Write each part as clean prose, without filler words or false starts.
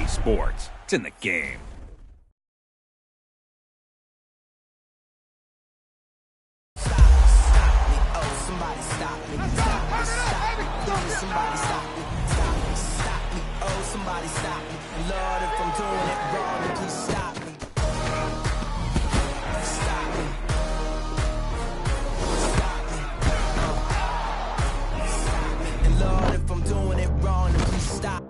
EA Sports. It's in the game. Somebody stop me. Stop me. Stop me. Somebody stop me. Stop me. Stop me. Oh, somebody stop me. Lord, if I'm doing it wrong, then please stop me. Stop me. Stop me. Stop me. And Lord, if I'm doing it wrong, then please stop.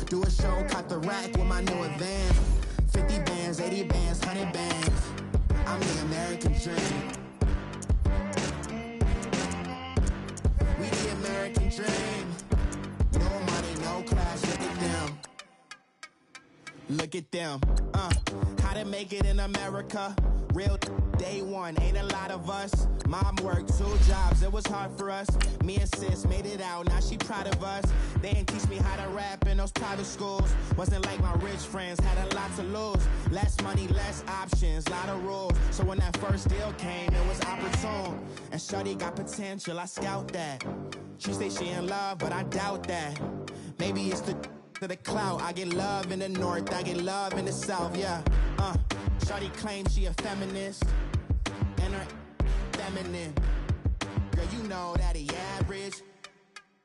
Do a show, cut the rack with my new advance. 50 bands, 80 bands, 100 bands. I'm the American dream. We the American dream. No money, no class, look at them. Look at them. How to make it in America. Real day one, ain't a lot of us. Mom worked 2 jobs, it was hard for us. Me and sis made it out, now she proud of us. They didn't teach me how to rap in those private schools. Wasn't like my rich friends, had a lot to lose. Less money, less options, lot of rules. So when that first deal came, it was opportune. And shorty got potential, I scout that. She say she in love, but I doubt that. Maybe it's the clout. I get love in the north, I get love in the south, yeah. Shorty claims she a feminist, and her feminine. Girl, you know that he average.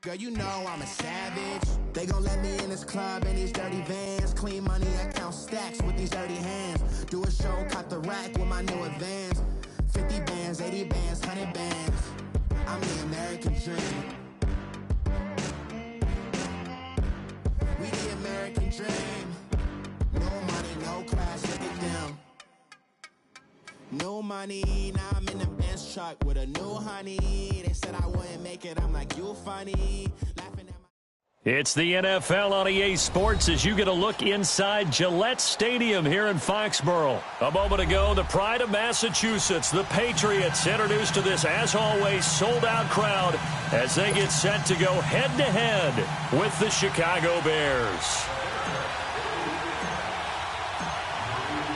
Girl, you know I'm a savage. They gon' let me in this club in these dirty vans. Clean money, I count stacks with these dirty hands. Do a show, cut the rack with my new advance. 50 bands, 80 bands, 100 bands. I'm the American dream. We the American dream. No money, no class, look at them. No money, now I'm in the Benz truck with a new honey. They said I wouldn't make it, I'm like, you funny. Laughing at my... It's the NFL on EA Sports as you get a look inside Gillette Stadium here in Foxborough. A moment ago, the pride of Massachusetts, the Patriots, introduced to this, as always, sold-out crowd as they get set to go head-to-head with the Chicago Bears.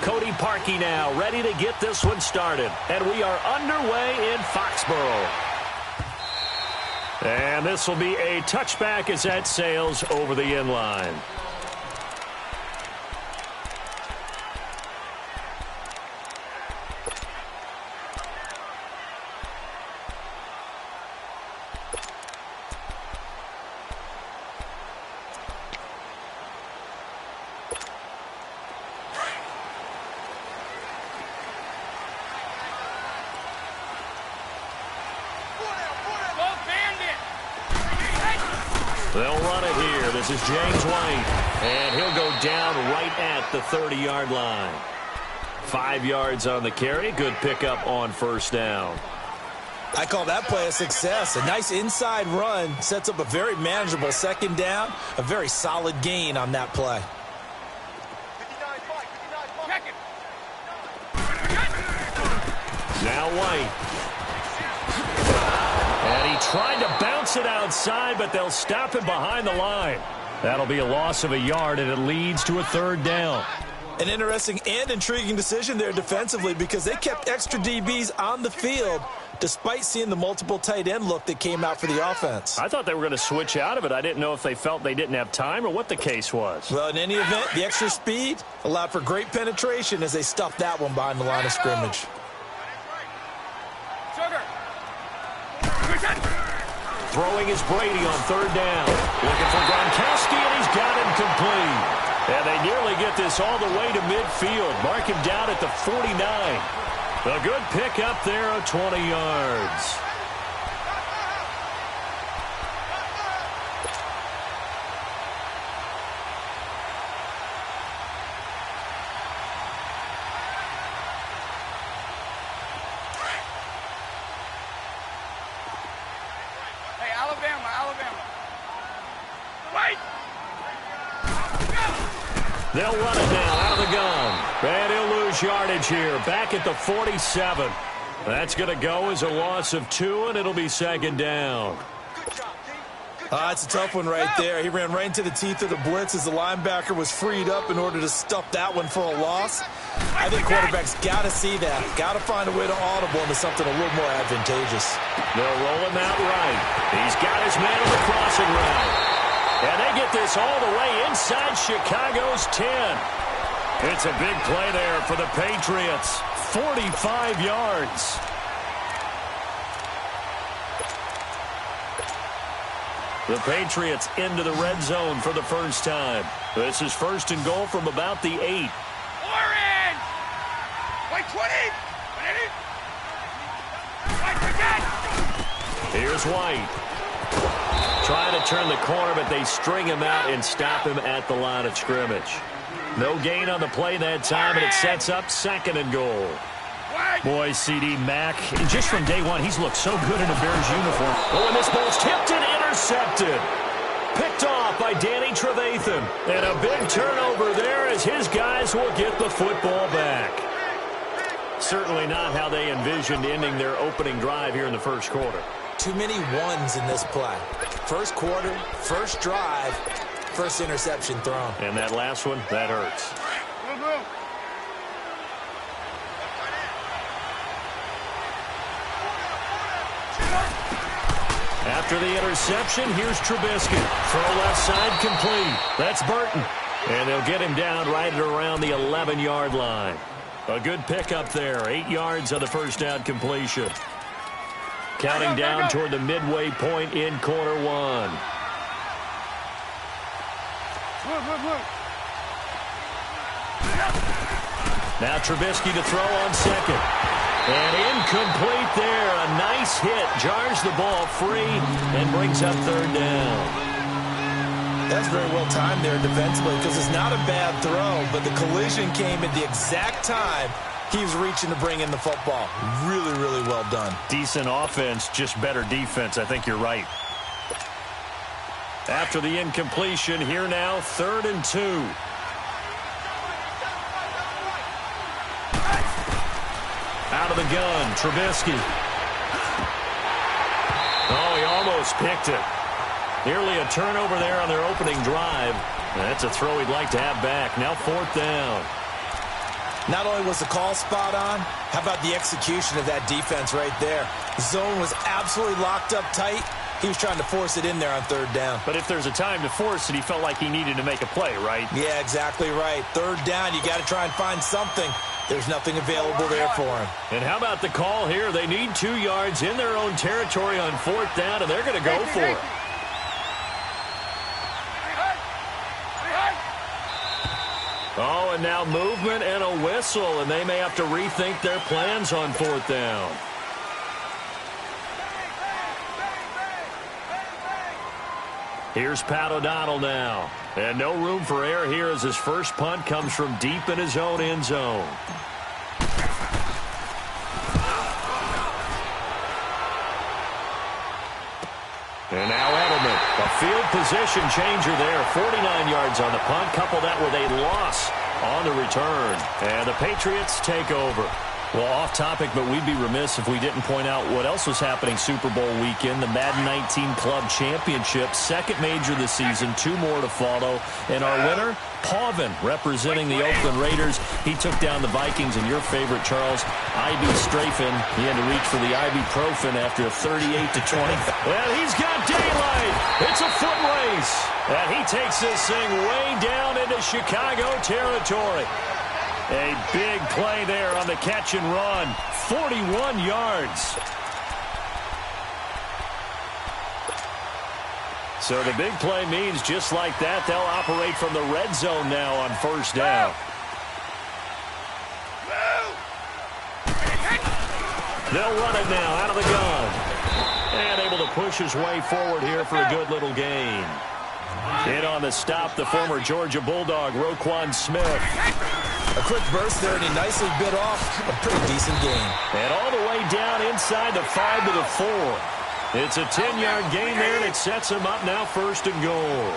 Cody Parkey now ready to get this one started. And we are underway in Foxborough. And this will be a touchback as that sails over the end line. They'll run it here. This is James White. And he'll go down right at the 30-yard line. 5 yards on the carry. Good pickup on first down. I call that play a success. A nice inside run. Sets up a very manageable second down. A very solid gain on that play. Now White. And he tried to bounce it outside, but they'll stop him behind the line. That'll be a loss of a yard, and it leads to a third down. An interesting and intriguing decision there defensively because they kept extra DBs on the field despite seeing the multiple tight end look that came out for the offense. I thought they were going to switch out of it. I didn't know if they felt they didn't have time or what the case was. Well, in any event, the extra speed allowed for great penetration as they stuffed that one behind the line of scrimmage. Throwing is Brady on third down. Looking for Gronkowski, and he's got him complete. And they nearly get this all the way to midfield. Mark him down at the 49. A good pick up there of 20 yards. They'll run it now out of the gun. And he'll lose yardage here. Back at the 47. That's going to go as a loss of 2, and it'll be second down. It's a tough one right there. He ran right into the teeth of the blitz as the linebacker was freed up in order to stuff that one for a loss. I think quarterbacks got to see that. Got to find a way to audible into something a little more advantageous. They'll roll him out right. He's got his man on the crossing route. And they get this all the way inside Chicago's 10. It's a big play there for the Patriots. 45 yards. The Patriots into the red zone for the first time. This is first and goal from about the 8. Orange! White 20! White again! Here's White. Trying to turn the corner, but they string him out and stop him at the line of scrimmage. No gain on the play that time, and it sets up second and goal. Boy, C.D. Mack, just from day one, he's looked so good in a Bears uniform. Oh, and this ball's tipped and intercepted. Picked off by Danny Trevathan. And a big turnover there as his guys will get the football back. Certainly not how they envisioned ending their opening drive here in the first quarter. Too many ones in this play. First quarter, first drive, first interception thrown. And that last one, that hurts. After the interception, here's Trubisky. Throw left side complete. That's Burton. And they'll get him down right at around the 11-yard line. A good pickup there. 8 yards on the first down completion. Counting down toward the midway point in quarter one. Now Trubisky to throw on second. And incomplete there. A nice hit. Jars the ball free and brings up third down. That's very well timed there defensively because it's not a bad throw, but the collision came at the exact time he was reaching to bring in the football. Really, really well done. Decent offense, just better defense. I think you're right. After the incompletion, here now, 3rd and 2. Out of the gun, Trubisky. Oh, he almost picked it. Nearly a turnover there on their opening drive. That's a throw he'd like to have back. Now 4th down. Not only was the call spot on, how about the execution of that defense right there? The zone was absolutely locked up tight. He was trying to force it in there on 3rd down. But if there's a time to force it, he felt like he needed to make a play, right? Yeah, exactly right. 3rd down, you got to try and find something. There's nothing available there for him. And how about the call here? They need 2 yards in their own territory on 4th down, and they're going to go for it. Oh, and now movement and a whistle, and they may have to rethink their plans on 4th down. Here's Pat O'Donnell now. And no room for error here as his first punt comes from deep in his own end zone. And now Edelman, a field position changer there. 49 yards on the punt. Couple that with a loss on the return. And the Patriots take over. Well, off topic, but we'd be remiss if we didn't point out what else was happening Super Bowl weekend. The Madden 19 Club Championship, second major this season, 2 more to follow. And our winner, Pauvin, representing the Oakland Raiders. He took down the Vikings, and your favorite, Charles, Ivy Strafin. He had to reach for the ibuprofen after a 38-20. Well, he's got daylight. It's a foot race. And he takes this thing way down into Chicago territory. A big play there on the catch and run. 41 yards. So the big play means just like that, they'll operate from the red zone now on 1st down. They'll run it now out of the gun. And able to push his way forward here for a good little gain. In on the stop, the former Georgia Bulldog, Roquan Smith. A quick burst there, and he nicely bit off a pretty decent gain. And all the way down inside the 5 to the 4. It's a 10-yard gain there, and it sets him up now 1st and goal.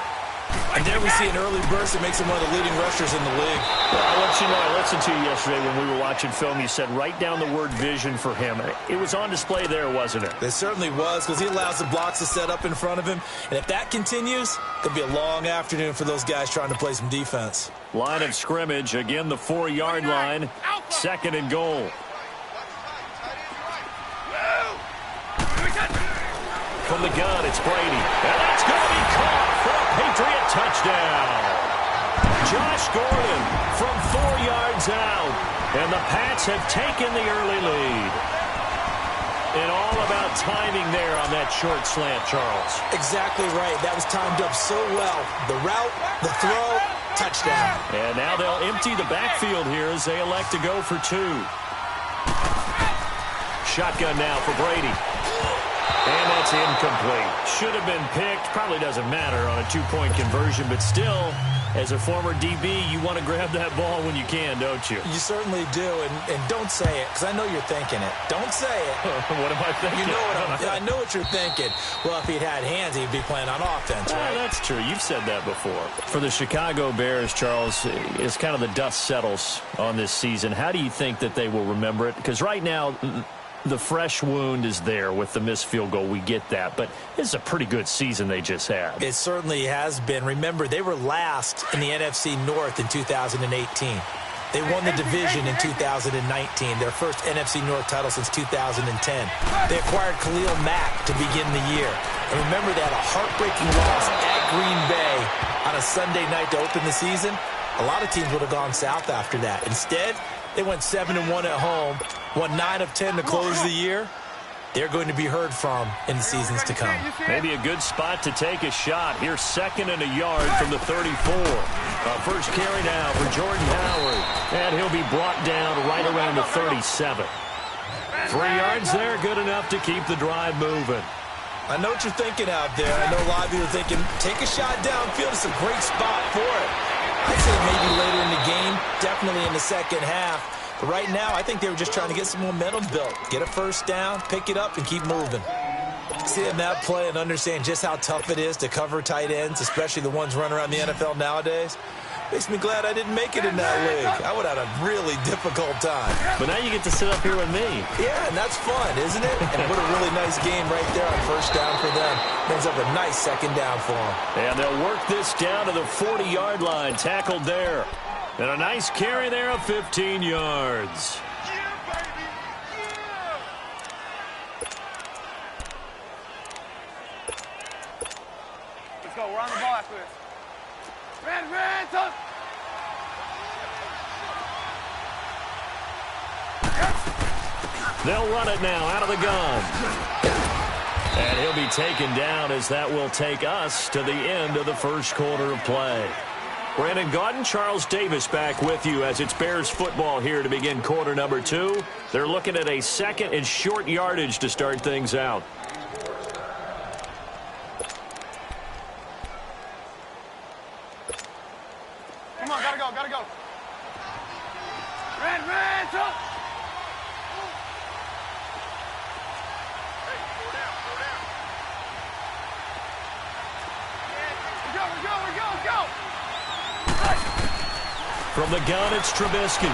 And there we see an early burst that makes him one of the leading rushers in the league. Well, I'll let you know, I listened to you yesterday when we were watching film. You said write down the word vision for him. It was on display there, wasn't it? It certainly was, because he allows the blocks to set up in front of him. And if that continues, it'll be a long afternoon for those guys trying to play some defense. Line of scrimmage, again the 4-yard line. 2nd and goal. From the gun, it's Brady. And that's going to be caught for a Patriot touchdown. Josh Gordon from 4 yards out. And the Pats have taken the early lead. And all about timing there on that short slant, Charles. Exactly right. That was timed up so well. The route, the throw, touchdown. And now they'll empty the backfield here as they elect to go for 2. Shotgun now for Brady. And that's incomplete. Should have been picked. Probably doesn't matter on a 2-point conversion, but still, as a former DB, you want to grab that ball when you can, don't you? You certainly do, and don't say it, because I know you're thinking it. Don't say it. What am I thinking? You know I know what you're thinking. Well, if he'd had hands, he'd be playing on offense, right? That's true. You've said that before. For the Chicago Bears, Charles, as kind of the dust settles on this season, how do you think that they will remember it? Because right now, the fresh wound is there with the missed field goal. We get that. But this is a pretty good season they just had. It certainly has been. Remember, they were last in the NFC North in 2018. They won the division in 2019, their first NFC North title since 2010. They acquired Khalil Mack to begin the year. And remember, they had a heartbreaking loss at Green Bay on a Sunday night to open the season. A lot of teams would have gone south after that. Instead, they went 7-1 at home, won 9 of 10 to close the year. They're going to be heard from in the seasons to come. Maybe a good spot to take a shot. Here's 2nd and a yard from the 34. First carry now for Jordan Howard. And he'll be brought down right around the 37. 3 yards there, good enough to keep the drive moving. I know what you're thinking out there. I know a lot of you are thinking, take a shot downfield. It's a great spot for it. I'd say maybe later in the game, definitely in the second half. But right now, I think they were just trying to get some momentum built. Get a first down, pick it up, and keep moving. Seeing that play and understand just how tough it is to cover tight ends, especially the ones running around the NFL nowadays, makes me glad I didn't make it in that league. I would have had a really difficult time. But now you get to sit up here with me. Yeah, and that's fun, isn't it? And what a really nice game right there on first down for them. Ends up a nice second down for them. And they'll work this down to the 40-yard line. Tackled there. And a nice carry there of 15 yards. Let's go. We're on the ball after this. Ran, tough. They'll run it now out of the gun. And he'll be taken down as that will take us to the end of the first quarter of play. Brandon Gaudin, Charles Davis back with you as it's Bears football here to begin quarter number 2. They're looking at a 2nd and short yardage to start things out. Come on, gotta go. Ran, tough. Hey, go. From the gun, it's Trubisky.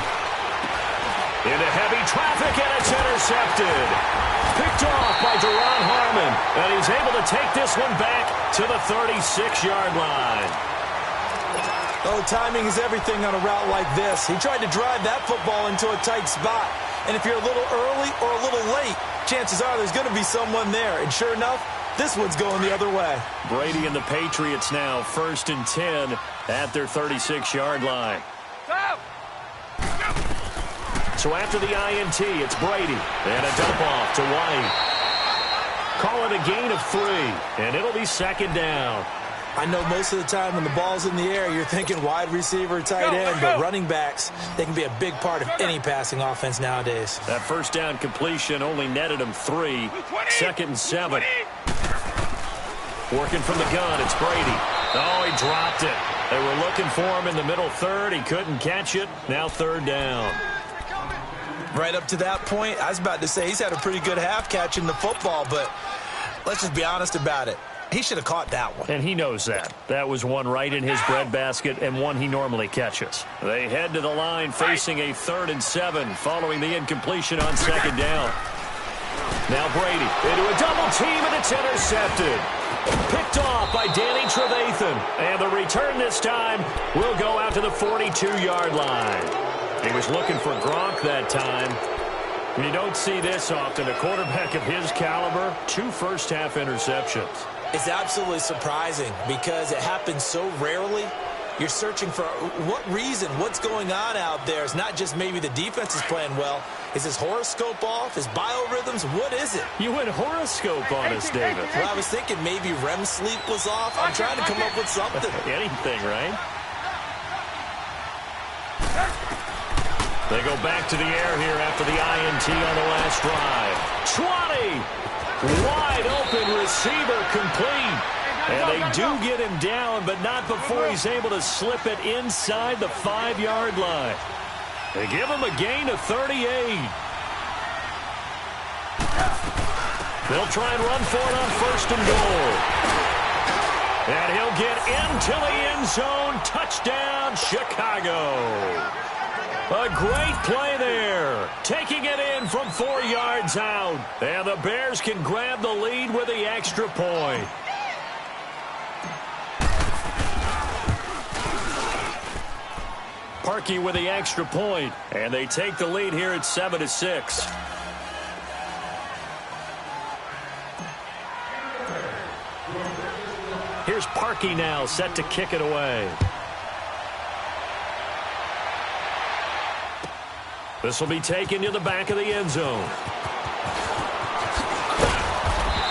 Into heavy traffic, and it's intercepted. Picked off by Duron Harmon, and he's able to take this one back to the 36-yard line. Oh, timing is everything on a route like this. He tried to drive that football into a tight spot. And if you're a little early or a little late, chances are there's going to be someone there. And sure enough, this one's going the other way. Brady and the Patriots now 1st and 10 at their 36-yard line. So after the INT, it's Brady. And a dump off to White. Call it a gain of 3, and it'll be 2nd down. I know most of the time when the ball's in the air, you're thinking wide receiver, tight end, but running backs, they can be a big part of any passing offense nowadays. That first down completion only netted him 3. 2nd and 7. Working from the gun, it's Brady. Oh, he dropped it. They were looking for him in the middle third. He couldn't catch it. Now 3rd down. Right up to that point, I was about to say he's had a pretty good half catching the football, but let's just be honest about it. He should have caught that one. And he knows that. That was one right in his breadbasket and one he normally catches. They head to the line facing a 3rd and 7 following the incompletion on 2nd down. Now Brady into a double team, and it's intercepted. Picked off by Danny Trevathan. And the return this time will go out to the 42-yard line. He was looking for Gronk that time. You don't see this often. A quarterback of his caliber, 2 first-half interceptions. It's absolutely surprising because it happens so rarely. You're searching for what reason, what's going on out there. It's not just maybe the defense is playing well. Is his horoscope off? His biorhythms? What is it? You went horoscope on us, David. Well, I was thinking maybe REM sleep was off. I'm trying to come up with something. Anything, right? They go back to the air here after the INT on the last drive. 20! Wide open receiver complete. And they do get him down, but not before he's able to slip it inside the 5-yard line. They give him a gain of 38. They'll try and run for it on 1st and goal. And he'll get into the end zone. Touchdown, Chicago. A great play there. Taking it in from 4 yards out. And the Bears can grab the lead with the extra point. Parkey with the extra point, and they take the lead here at 7-6. Here's Parkey now, set to kick it away. This will be taken to the back of the end zone.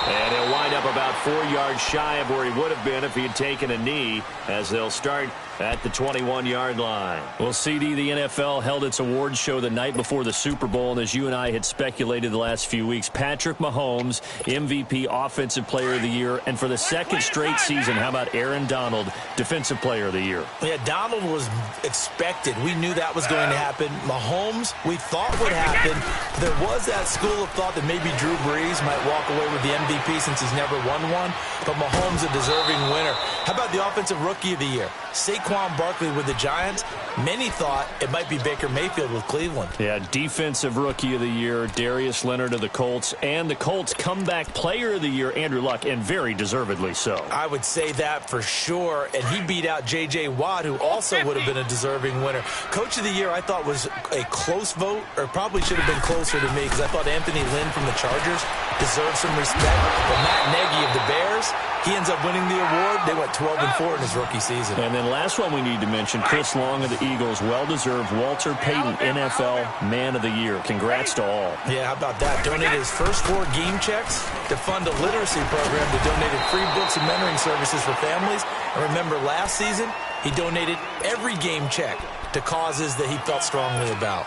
And he'll wind up about 4 yards shy of where he would have been if he had taken a knee, as they'll start at the 21-yard line. Well, CD, the NFL held its awards show the night before the Super Bowl, and as you and I had speculated the last few weeks, Patrick Mahomes, MVP, Offensive Player of the Year, and for the 2nd straight season, how about Aaron Donald, Defensive Player of the Year? Yeah, Donald was expected. We knew that was going to happen. Mahomes, we thought would happen. There was that school of thought that maybe Drew Brees might walk away with the MVP since he's never won one, but Mahomes a deserving winner. How about the Offensive Rookie of the Year? Saquon Barkley with the Giants. Many thought it might be Baker Mayfield with Cleveland. Yeah, Defensive Rookie of the Year, Darius Leonard of the Colts, and the Colts Comeback Player of the Year, Andrew Luck, and very deservedly so. I would say that for sure, and he beat out J.J. Watt, who also would have been a deserving winner. Coach of the Year, I thought, was a close vote, or probably should have been closer to me, because I thought Anthony Lynn from the Chargers deserved some respect. But Matt Nagy of the Bears, he ends up winning the award. They went 12-4 in his rookie season. And then last one we need to mention, Chris Long of the Eagles, well-deserved Walter Payton NFL Man of the Year. Congrats to all. Yeah, how about that? Donated his first 4 game checks to fund a literacy program that donated free books and mentoring services for families. And remember, last season, he donated every game check to causes that he felt strongly about.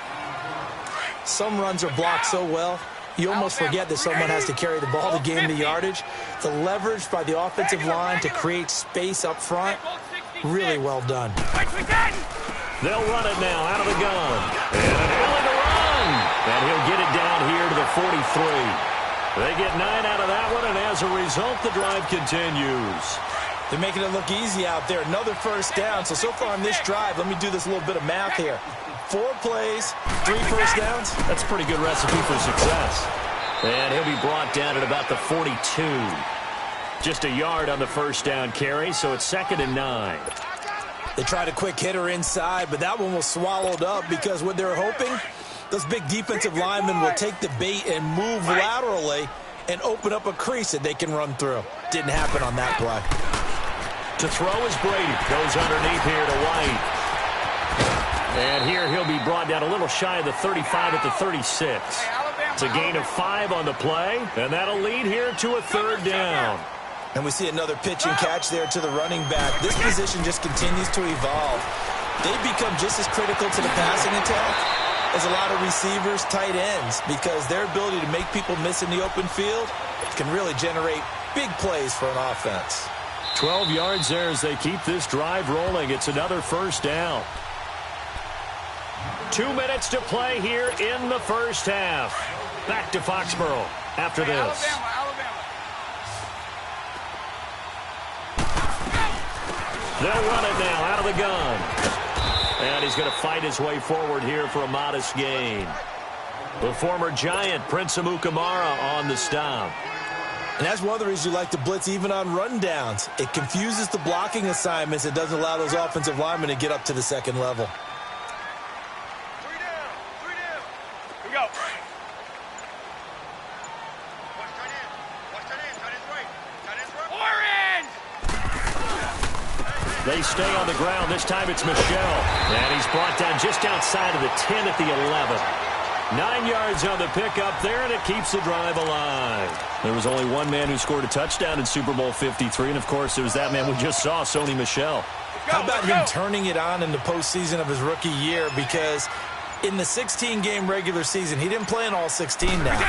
Some runs are blocked so well, you almost forget that someone has to carry the ball to gain the yardage. The leverage by the offensive line to create space up front, really well done. They'll run it now out of the gun. And a hell of a run. And he'll get it down here to the 43. They get 9 out of that one, and as a result, the drive continues. They're making it look easy out there. Another first down. So far on this drive, let me do this little bit of math here. 4 plays, 3 first downs. That's a pretty good recipe for success. And he'll be brought down at about the 42. Just a yard on the first down carry, so it's 2nd and 9. They tried a quick hitter inside, but that one was swallowed up because what they're hoping, those big defensive linemen will take the bait and move laterally and open up a crease that they can run through. Didn't happen on that play. To throw is Brady. Goes underneath here to White. And here he'll be brought down a little shy of the 35 at the 36. It's a gain of 5 on the play, and that'll lead here to a 3rd down. And we see another pitch and catch there to the running back. This position just continues to evolve. They become just as critical to the passing attack as a lot of receivers, tight ends, because their ability to make people miss in the open field can really generate big plays for an offense. 12 yards there as they keep this drive rolling. It's another first down. 2 minutes to play here in the first half. Back to Foxborough after this. They'll run it now out of the gun. And he's going to fight his way forward here for a modest gain. The former Giant, Prince Amukamara, on the stop. And that's one of the reasons you like to blitz even on rundowns. It confuses the blocking assignments. It doesn't allow those offensive linemen to get up to the second level. 3 down. 3 down. Here we go. Watch tight end. Watch tight end. Tight end's right. Tight end's right. Orange! They stay on the ground. This time it's Michel. And he's brought down just outside of the 10 at the 11. 9 yards on the pickup there, and it keeps the drive alive. There was only one man who scored a touchdown in Super Bowl 53, and, of course, it was that man we just saw, Sony Michel. How about him turning it on in the postseason of his rookie year? Because in the 16-game regular season, he didn't play in all 16 now.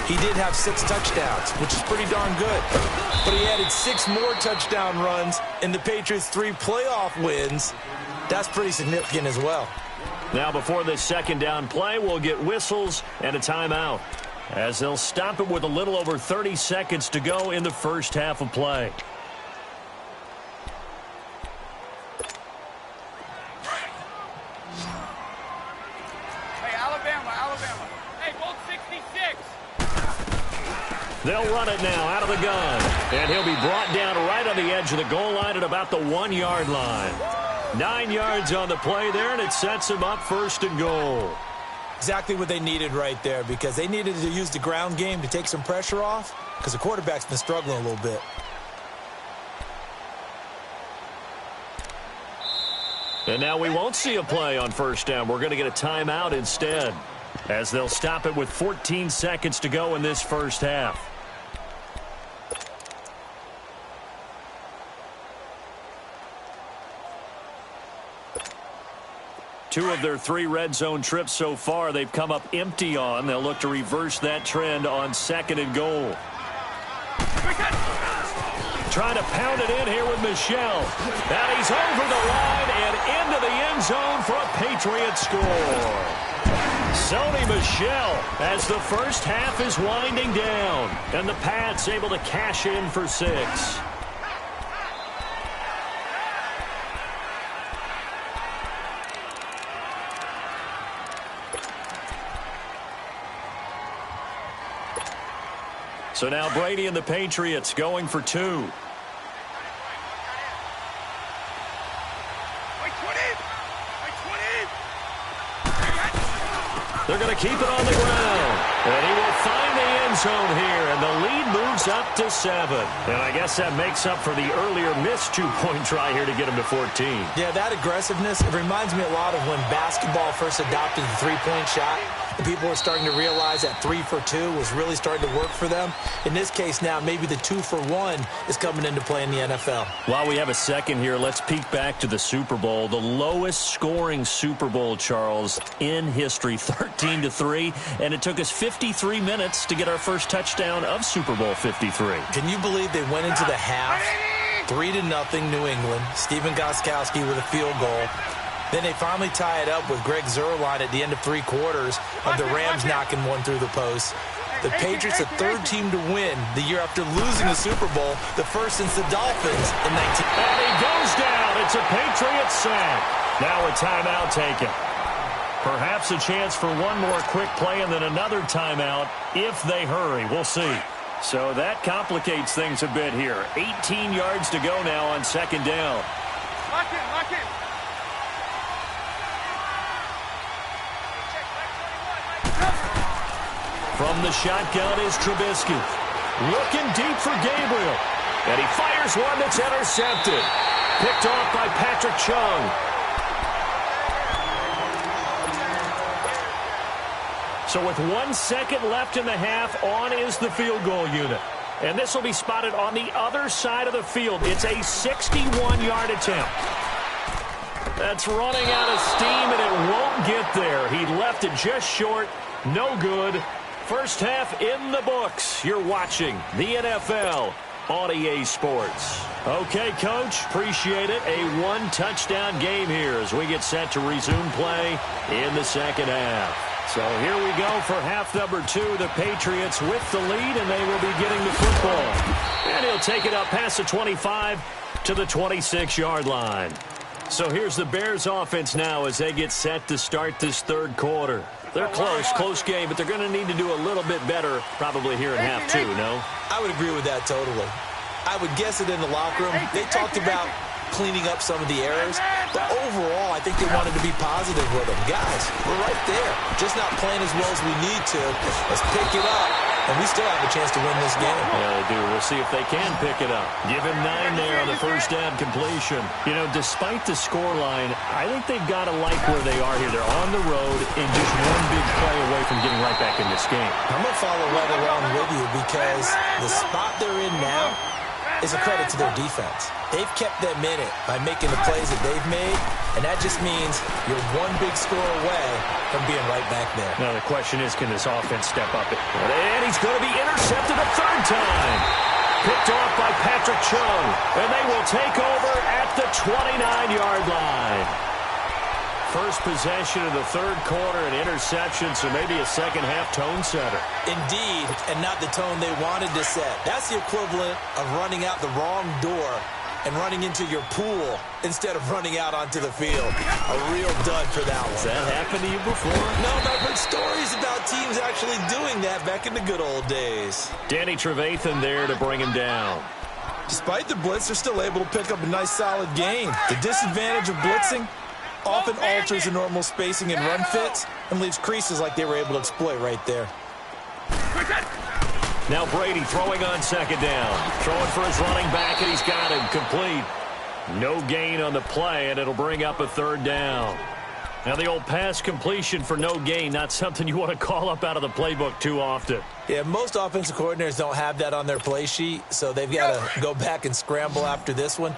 He did have 6 touchdowns, which is pretty darn good. But he added 6 more touchdown runs in the Patriots' 3 playoff wins. That's pretty significant as well. Now, before this second down play, we'll get whistles and a timeout, as they'll stop it with a little over 30 seconds to go in the first half of play. Hey, Alabama. Hey, Bolt 66. They'll run it now out of the gun, and he'll be brought down right on the edge of the goal line at about the 1-yard line. 9 yards on the play there, and it sets him up first and goal. Exactly what they needed right there, because they needed to use the ground game to take some pressure off, because the quarterback's been struggling a little bit. And now we won't see a play on first down. We're going to get a timeout instead, as they'll stop it with 14 seconds to go in this first half. Two of their 3 red zone trips so far, they've come up empty on. They'll look to reverse that trend on second and goal. Trying to pound it in here with Michel. And he's over the line and into the end zone for a Patriot score. Sony Michel as the first half is winding down. And the Pats able to cash in for 6. So now Brady and the Patriots going for 2. They're going to keep it on the ground. And he will find the end zone here, and the lead moves up to 7. And I guess that makes up for the earlier missed 2-point try here to get him to 14. Yeah, that aggressiveness, it reminds me a lot of when basketball first adopted the 3-point shot. And people were starting to realize that 3 for 2 was really starting to work for them. In this case now, maybe the 2 for 1 is coming into play in the NFL. While we have a second here, let's peek back to the Super Bowl. The lowest scoring Super Bowl, Charles, in history, 13-3. And it took us 53 minutes to get our first touchdown of Super Bowl 53. Can you believe they went into the half 3-0 New England? Stephen Gostkowski with a field goal. Then they finally tie it up with Greg Zuerlein at the end of 3 quarters of the Rams knocking one through the post. The Patriots, the 3rd team to win the year after losing the Super Bowl, the first since the Dolphins in 19... And he goes down. It's a Patriot sack. Now a timeout taken. Perhaps a chance for one more quick play and then another timeout if they hurry. We'll see. So that complicates things a bit here. 18 yards to go now on second down. Lock in, lock in. From the shotgun is Trubisky. Looking deep for Gabriel. And he fires one that's intercepted. Picked off by Patrick Chung. So with 1 second left in the half, on is the field goal unit. And this will be spotted on the other side of the field. It's a 61-yard attempt. That's running out of steam, and it won't get there. He left it just short. No good. First half in the books. You're watching the NFL on EA Sports. Okay, Coach, appreciate it. A 1-touchdown game here as we get set to resume play in the second half. So here we go for half number 2. The Patriots with the lead, and they will be getting the football. And he'll take it up past the 25 to the 26-yard line. So here's the Bears offense now as they get set to start this third quarter. They're close game, but they're going to need to do a little bit better probably here in half two, no? I would agree with that totally. I would guess it in the locker room. They talked about cleaning up some of the errors, but overall, I think they wanted to be positive with them. Guys, we're right there. Just not playing as well as we need to. Let's pick it up, and we still have a chance to win this game. Yeah, they do. We'll see if they can pick it up. Give him 9 there on the first down completion. You know, despite the scoreline, I think they've got to like where they are here. They're on the road and just one big play away from getting right back in this game. I'm going to follow right along with you because the spot they're in now is a credit to their defense. They've kept them in it by making the plays that they've made, and that just means you're one big score away from being right back there. Now the question is, can this offense step up it? And he's going to be intercepted a third time. Picked off by Patrick Chung, and they will take over at the 29-yard line. First possession of the third quarter, an interception, so maybe a second-half tone setter. Indeed, and not the tone they wanted to set. That's the equivalent of running out the wrong door and running into your pool instead of running out onto the field. A real dud for that one. Has that happened to you before? No, but I've heard stories about teams actually doing that back in the good old days. Danny Trevathan there to bring him down. Despite the blitz, they're still able to pick up a nice, solid gain. The disadvantage of blitzing often alters the normal spacing and run fits and leaves creases like they were able to exploit right there. Now Brady throwing on second down. Throwing for his running back, and he's got him complete. No gain on the play, and it'll bring up a third down. Now the old pass completion for no gain, not something you want to call up out of the playbook too often. Yeah, most offensive coordinators don't have that on their play sheet, so they've got to go back and scramble after this one.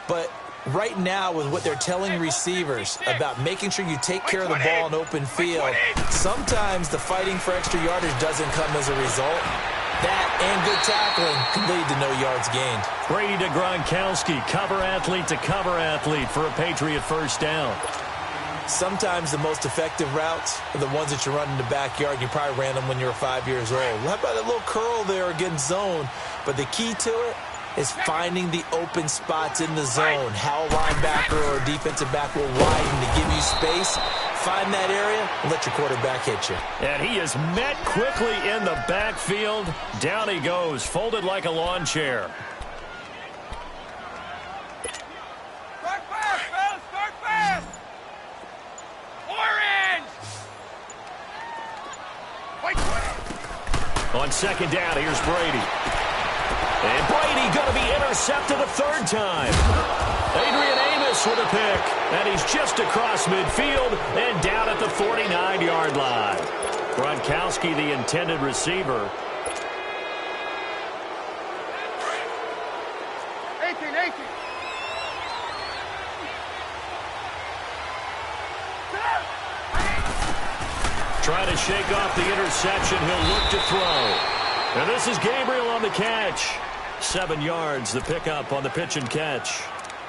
But right now, with what they're telling receivers about making sure you take care of the ball in open field, sometimes the fighting for extra yardage doesn't come as a result. That and good tackling can lead to no yards gained. Brady to Gronkowski, cover athlete to cover athlete for a Patriot first down. Sometimes the most effective routes are the ones that you run in the backyard. You probably ran them when you were 5 years old. How about that little curl there against zone? But the key to it is finding the open spots in the zone. How a linebacker or a defensive back will widen to give you space. Find that area and let your quarterback hit you. And he is met quickly in the backfield. Down he goes, folded like a lawn chair. Start fast, fellas, start fast. Orange. On second down, here's Brady. And Brady going to be intercepted a third time. Adrian Amos with a pick. And he's just across midfield and down at the 49-yard line. Gronkowski, the intended receiver. 18. Trying to shake off the interception. He'll look to throw. And this is Gabriel on the catch. 7 yards, the pickup on the pitch and catch.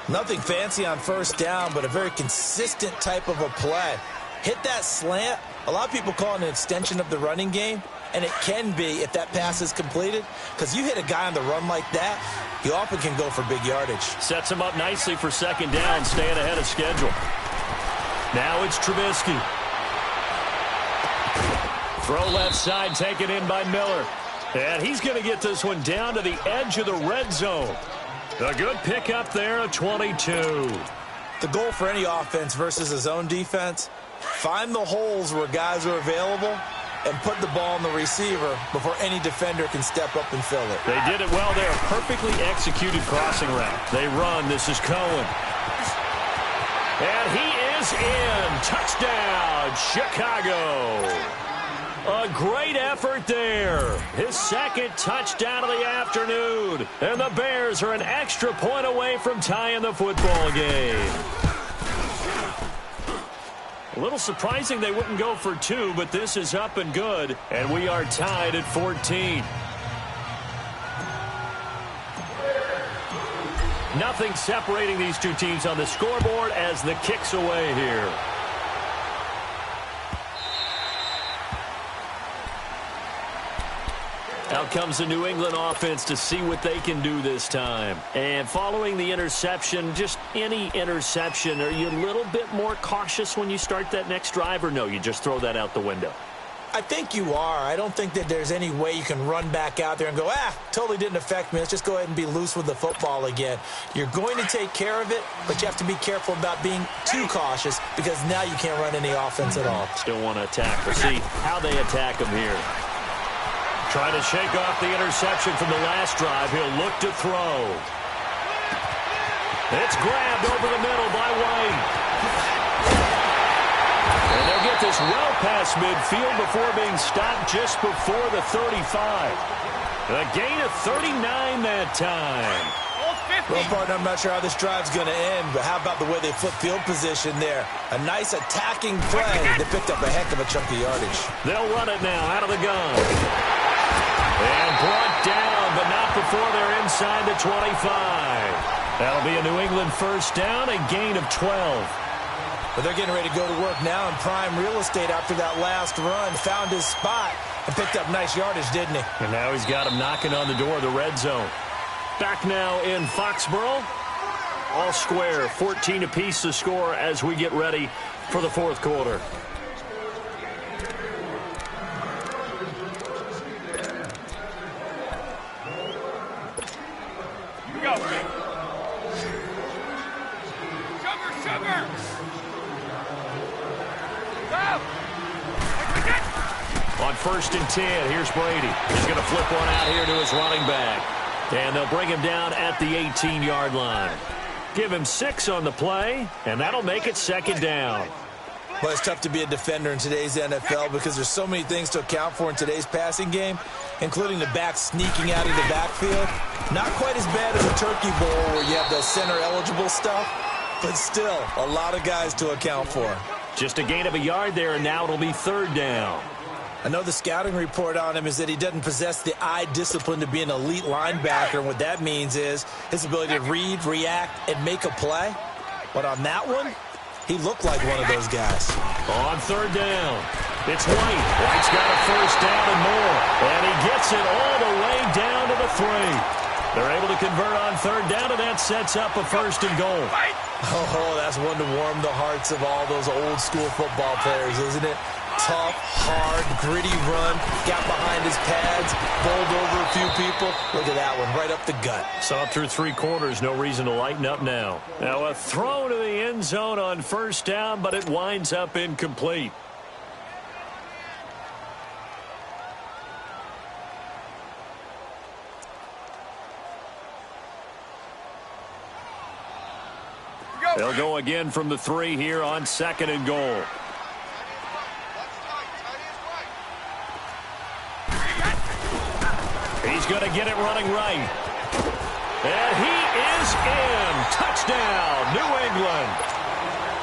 Nothing fancy on first down, but a very consistent type of a play. Hit that slant. A lot of people call it an extension of the running game, and it can be if that pass is completed, because you hit a guy on the run like that, you often can go for big yardage. Sets him up nicely for second down, staying ahead of schedule. Now it's Trubisky. Throw left side, taken in by Miller. And he's going to get this one down to the edge of the red zone. A good pickup there, a 22. The goal for any offense versus a zone defense, find the holes where guys are available and put the ball on the receiver before any defender can step up and fill it. They did it well there. Perfectly executed crossing route. They run. This is Cohen. And he is in. Touchdown, Chicago. A great effort there. His second touchdown of the afternoon. And the Bears are an extra point away from tying the football game. A little surprising they wouldn't go for 2, but this is up and good. And we are tied at 14. Nothing separating these two teams on the scoreboard as the kick's away here. Out comes the New England offense to see what they can do this time. And following the interception, just any interception, are you a little bit more cautious when you start that next drive, or no, you just throw that out the window? I think you are. I don't think that there's any way you can run back out there and go, totally didn't affect me. Let's just go ahead and be loose with the football again. You're going to take care of it, but you have to be careful about being too cautious because now you can't run any offense at all. Still want to attack. We'll see how they attack him here. Trying to shake off the interception from the last drive. He'll look to throw. It's grabbed over the middle by White. And they'll get this well past midfield before being stopped just before the 35. A gain of 39 that time. Well, partner, I'm not sure how this drive's going to end, but how about the way they flip field position there? A nice attacking play. They picked up a heck of a chunk of yardage. They'll run it now out of the gun. And brought down, but not before they're inside the 25. That'll be a New England first down, a gain of 12. But they're getting ready to go to work now in prime real estate after that last run. Found his spot and picked up nice yardage, didn't he? And now he's got him knocking on the door of the red zone. Back now in Foxborough. All square, 14 apiece to score as we get ready for the fourth quarter. On 1st and 10, here's Brady. He's going to flip one out here to his running back. And they'll bring him down at the 18-yard line. Give him 6 on the play, and that'll make it second down. Well, it's tough to be a defender in today's NFL because there's so many things to account for in today's passing game, including the back sneaking out of the backfield. Not quite as bad as a turkey bowl where you have the center-eligible stuff, but still a lot of guys to account for. Just a gain of a yard there, and now it'll be third down. I know the scouting report on him is that he doesn't possess the eye discipline to be an elite linebacker, and what that means is his ability to read, react, and make a play. But on that one, he looked like one of those guys. On third down, it's White. White's got a first down and more, and he gets it all the way down to the 3. They're able to convert on third down, and that sets up a 1st and goal. Oh, that's one to warm the hearts of all those old-school football players, isn't it? Tough, hard, gritty run, got behind his pads, bowled over a few people. Look at that one, right up the gut. Saw through 3 quarters, no reason to lighten up now. Now a throw to the end zone on first down, but it winds up incomplete. They'll go again from the 3 here on 2nd and goal. He's going to get it running right. And he is in. Touchdown, New England.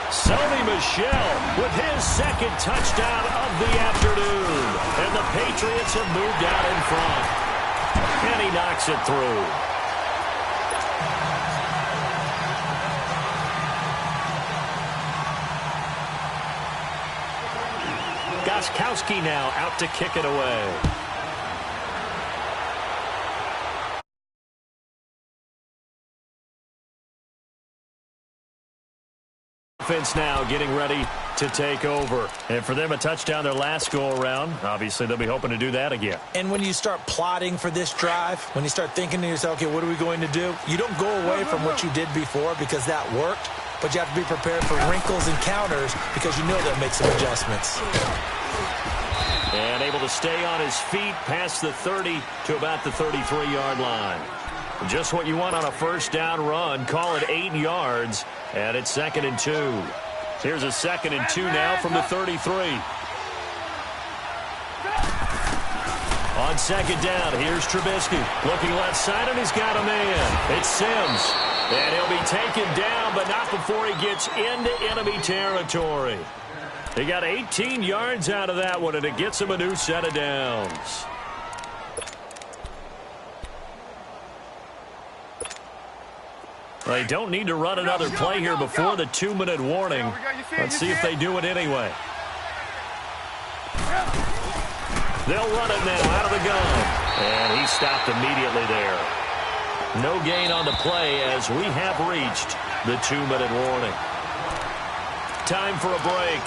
Sony Michel with his 2nd touchdown of the afternoon. And the Patriots have moved out in front. And he knocks it through. Gostkowski now out to kick it away. Offense now getting ready to take over. And for them, a touchdown their last go-around. Obviously, they'll be hoping to do that again. And when you start plotting for this drive, when you start thinking to yourself, okay, what are we going to do? You don't go away from what you did before because that worked, but you have to be prepared for wrinkles and counters because you know they'll make some adjustments. And able to stay on his feet past the 30 to about the 33-yard line. Just what you want on a first down run. Call it 8 yards, and it's 2nd and 2. Here's a 2nd and 2 now from the 33. On 2nd down, here's Trubisky. Looking left side, and he's got a man. It's Sims. And he'll be taken down, but not before he gets into enemy territory. He got 18 yards out of that one, and it gets him a new set of downs. They don't need to run another play here before the 2-minute warning. Let's see if they do it anyway. They'll run it now out of the gun. And he stopped immediately there. No gain on the play as we have reached the 2-minute warning. Time for a break.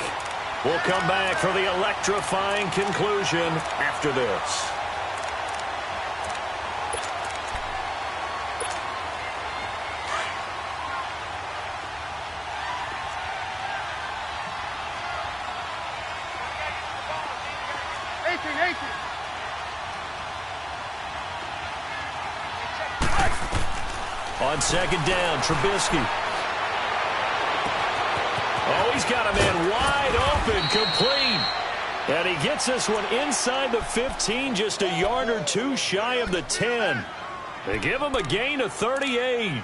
We'll come back for the electrifying conclusion after this. On second down, Trubisky. Oh, he's got a man wide open, complete. And he gets this one inside the 15, just a yard or two shy of the 10. They give him a gain of 38.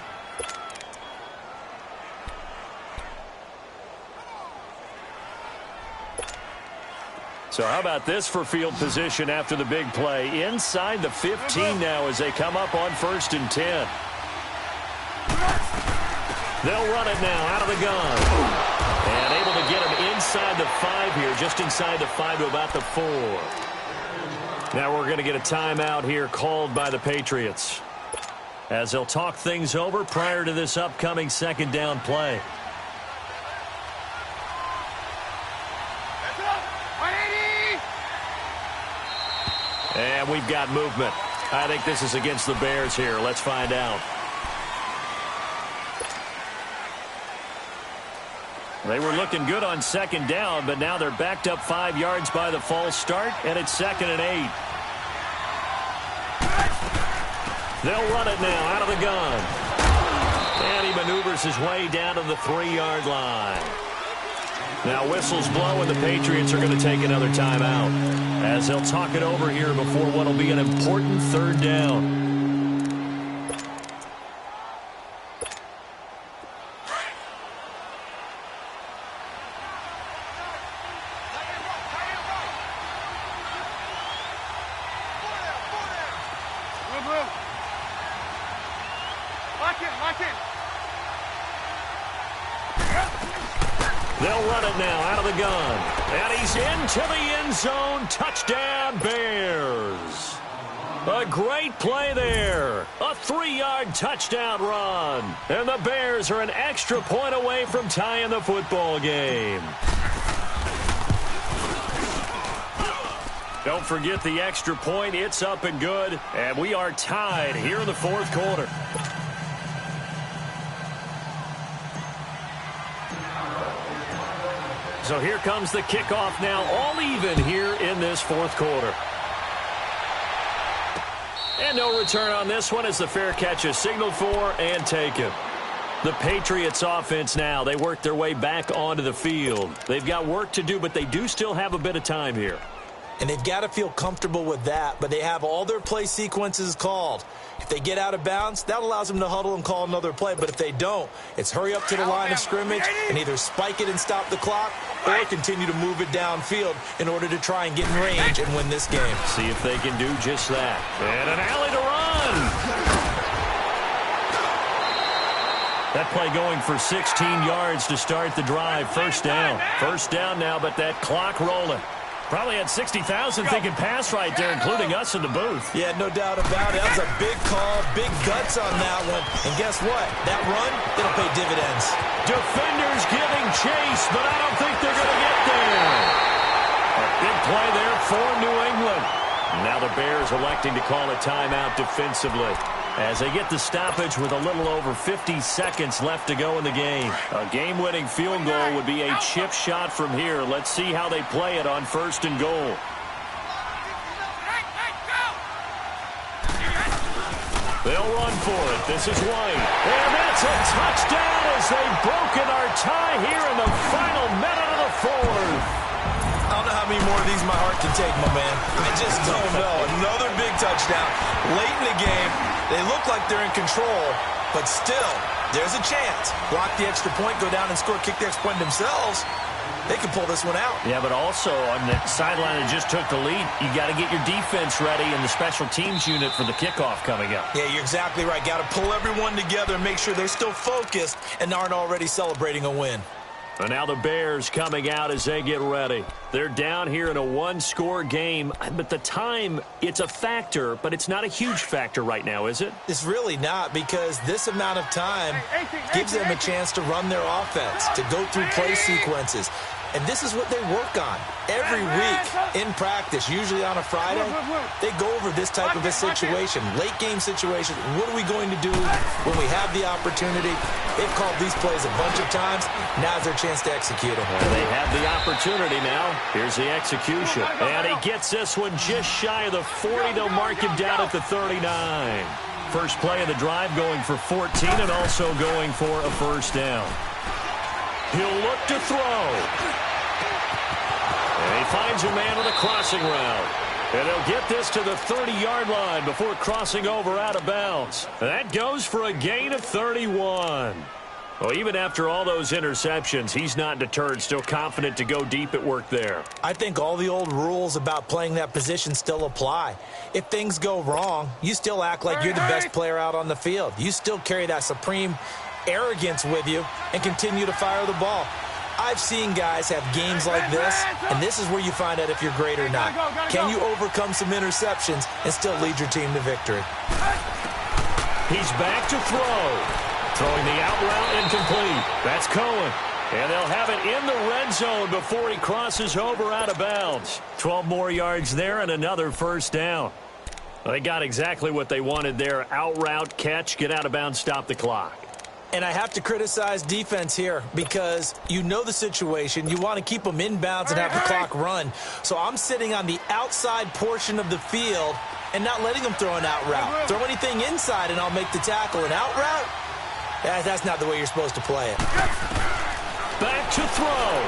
So how about this for field position after the big play? Inside the 15 now as they come up on 1st and 10. They'll run it now out of the gun. And able to get him inside the 5 here, just inside the 5 to about the 4. Now we're going to get a timeout here called by the Patriots, as they'll talk things over prior to this upcoming second down play. And we've got movement. I think this is against the Bears here. Let's find out. They were looking good on second down, but now they're backed up 5 yards by the false start, and it's 2nd and 8. They'll run it now out of the gun. And he maneuvers his way down to the 3-yard line. Now whistles blow, and the Patriots are going to take another timeout, as they'll talk it over here before what will be an important 3rd down. They'll run it now out of the gun. And he's into the end zone. Touchdown, Bears. A great play there. A 3-yard touchdown run. And the Bears are an extra point away from tying the football game. Don't forget the extra point. It's up and good. And we are tied here in the 4th quarter. So here comes the kickoff now, all even here in this 4th quarter. And no return on this one as the fair catch is signaled for and taken. The Patriots offense now, they work their way back onto the field. They've got work to do, but they do still have a bit of time here. And they've got to feel comfortable with that, but they have all their play sequences called. If they get out of bounds, that allows them to huddle and call another play. But if they don't, it's hurry up to the line of scrimmage and either spike it and stop the clock or continue to move it downfield in order to try and get in range and win this game. See if they can do just that. And an alley to run. That play going for 16 yards to start the drive. First down. First down now, but that clock rolling. Probably had 60,000 thinking pass right there, including us in the booth. Yeah, no doubt about it. That was a big call, big guts on that one. And guess what? That run, it'll pay dividends. Defenders giving chase, but I don't think they're going to get there. A big play there for New England. Now the Bears electing to call a timeout defensively, as they get the stoppage with a little over 50 seconds left to go in the game. A game-winning field goal would be a chip shot from here. Let's see how they play it on 1st and goal. They'll run for it. This is White. And that's a touchdown as they've broken our tie here in the final minute of the 4th. I don't know how many more of these my heart can take, my man. I just don't know. Another big touchdown. Late in the game, they look like they're in control, but still, there's a chance. Block the extra point, go down and score, kick the extra point themselves. They can pull this one out. Yeah, but also on the sideline that just took the lead, you got to get your defense ready and the special teams unit for the kickoff coming up. Yeah, you're exactly right. Got to pull everyone together and make sure they're still focused and aren't already celebrating a win. And now the Bears coming out as they get ready. They're down here in a one-score game, but the time, it's a factor, but it's not a huge factor right now, is it? It's really not, because this amount of time gives them a chance to run their offense, to go through play sequences. And this is what they work on every week in practice, usually on a Friday. They go over this type of a situation, late-game situation. What are we going to do when we have the opportunity? They've called these plays a bunch of times. Now's their chance to execute them. And they have the opportunity now. Here's the execution. And he gets this one just shy of the 40. They'll mark him down at the 39. First play of the drive going for 14 and also going for a first down. He'll look to throw. And he finds a man with a crossing route. And he'll get this to the 30-yard line before crossing over out of bounds. That goes for a gain of 31. Well, even after all those interceptions, he's not deterred, still confident to go deep at work there. I think all the old rules about playing that position still apply. If things go wrong, you still act like you're the best player out on the field. You still carry that supreme arrogance with you and continue to fire the ball. I've seen guys have games like this, and this is where you find out if you're great or not. Can you overcome some interceptions and still lead your team to victory? He's back to throw. Throwing the out route incomplete. That's Cohen. And they'll have it in the red zone before he crosses over out of bounds. 12 more yards there and another first down. They got exactly what they wanted there. Out route, catch, get out of bounds, stop the clock. And I have to criticize defense here because you know the situation. You want to keep them inbounds and have the clock run. So I'm sitting on the outside portion of the field and not letting them throw an out route. Throw anything inside and I'll make the tackle. An out route? That's not the way you're supposed to play it. Back to throw.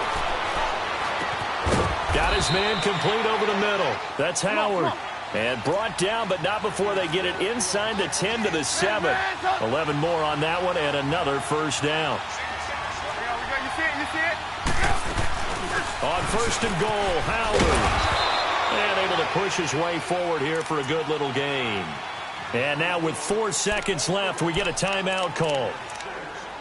Got his man complete over the middle. That's Howard. And brought down, but not before they get it inside the 10 to the 7. 11 more on that one, and another first down. You see it? On first and goal, Howard. And able to push his way forward here for a good little gain. And now with 4 seconds left, we get a timeout call.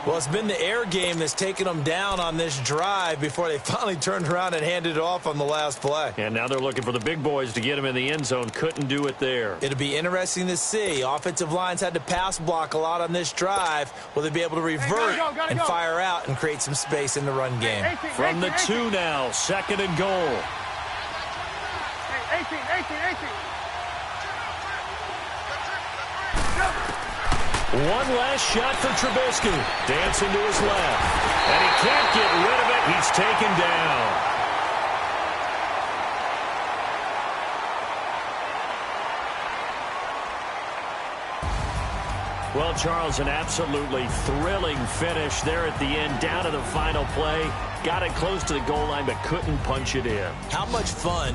Well, it's been the air game that's taken them down on this drive before they finally turned around and handed it off on the last play. And now they're looking for the big boys to get him in the end zone. Couldn't do it there. It'll be interesting to see. Offensive lines had to pass block a lot on this drive. Will they be able to revert and fire out and create some space in the run game? From the 2 now, second and goal. 18. One last shot for Trubisky. Dancing to his left. And he can't get rid of it. He's taken down. Well, Charles, an absolutely thrilling finish there at the end, down to the final play. Got it close to the goal line, but couldn't punch it in. How much fun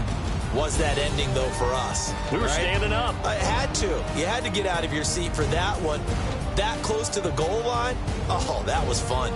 was that ending, though, for us? We were standing up. I had to. You had to get out of your seat for that one. That close to the goal line? Oh, that was fun.